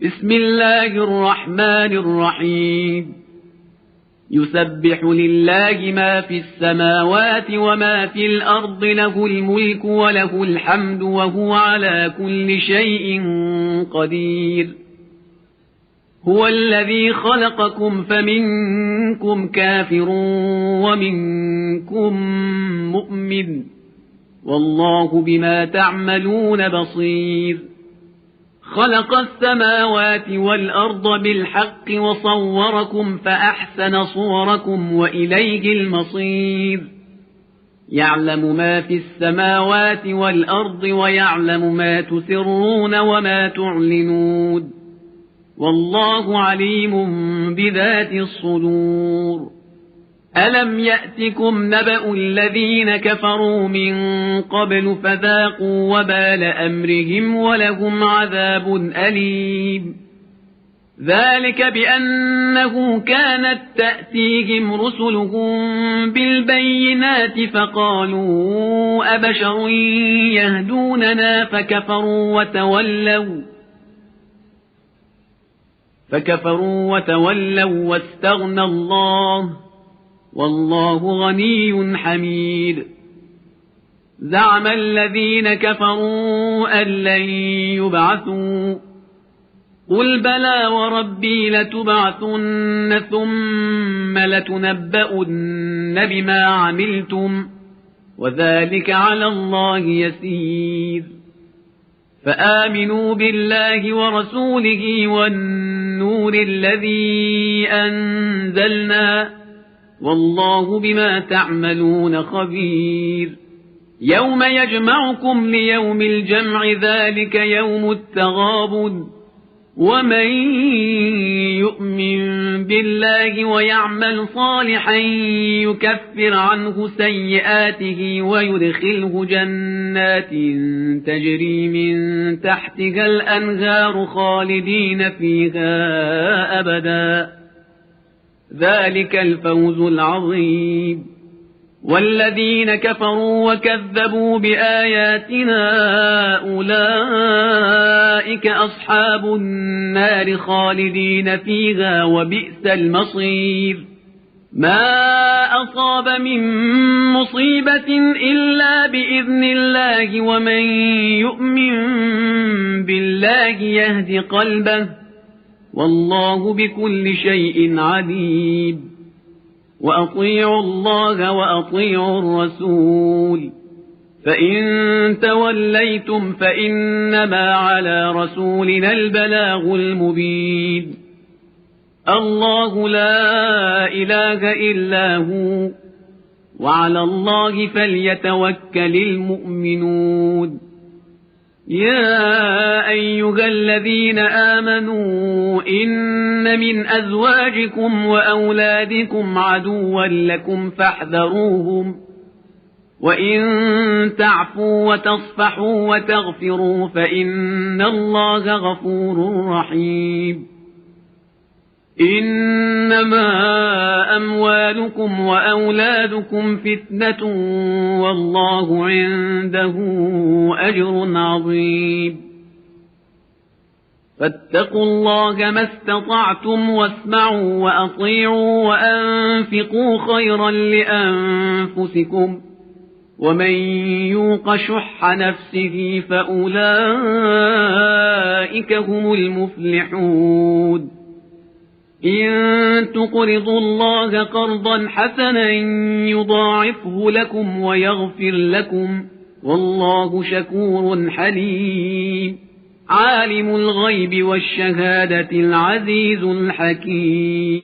بسم الله الرحمن الرحيم يسبح لله ما في السماوات وما في الأرض له الملك وله الحمد وهو على كل شيء قدير هو الذي خلقكم فمنكم كافر ومنكم مؤمن والله بما تعملون بصير خلق السماوات والأرض بالحق وصوركم فأحسن صوركم وإليه المصير يعلم ما في السماوات والأرض ويعلم ما تسرون وما تعلنون والله عليم بذات الصدور ألم يأتكم نبأ الذين كفروا من قبل فذاقوا وبال أمرهم ولهم عذاب أليم ذلك بأنه كانت تأتيهم رسلهم بالبينات فقالوا أبشر يهدوننا فكفروا وتولوا واستغنى الله والله غني حميد زعم الذين كفروا أن لن يبعثوا قل بلى وربي لتبعثن ثم لتنبؤن بما عملتم وذلك على الله يسير فآمنوا بالله ورسوله والنور الذي أنزلنا والله بما تعملون خبير يوم يجمعكم ليوم الجمع ذلك يوم التغابن ومن يؤمن بالله ويعمل صالحا يكفر عنه سيئاته ويدخله جنات تجري من تحتها الأنهار خالدين فيها أبدا ذلك الفوز العظيم والذين كفروا وكذبوا بآياتنا أولئك أصحاب النار خالدين فيها وبئس المصير ما أصاب من مصيبة إلا بإذن الله ومن يؤمن بالله يهد قلبه والله بكل شيء عليم وأطيعوا الله وأطيعوا الرسول فإن توليتم فإنما على رسولنا البلاغ المبين الله لا إله إلا هو وعلى الله فليتوكل المؤمنون يا أيها الذين آمنوا إن من أزواجكم وأولادكم عدوا لكم فاحذروهم وإن تعفوا وتصفحوا وتغفروا فإن الله غفور رحيم إنما أموالكم وأولادكم فتنة والله عنده أجر عظيم فاتقوا الله ما استطعتم واسمعوا وأطيعوا وأنفقوا خيرا لأنفسكم ومن يوق شح نفسه فأولئك هم المفلحون إن تقرضوا الله قرضا حسنا يضاعفه لكم ويغفر لكم والله شكور حليم عالم الغيب والشهادة العزيز الحكيم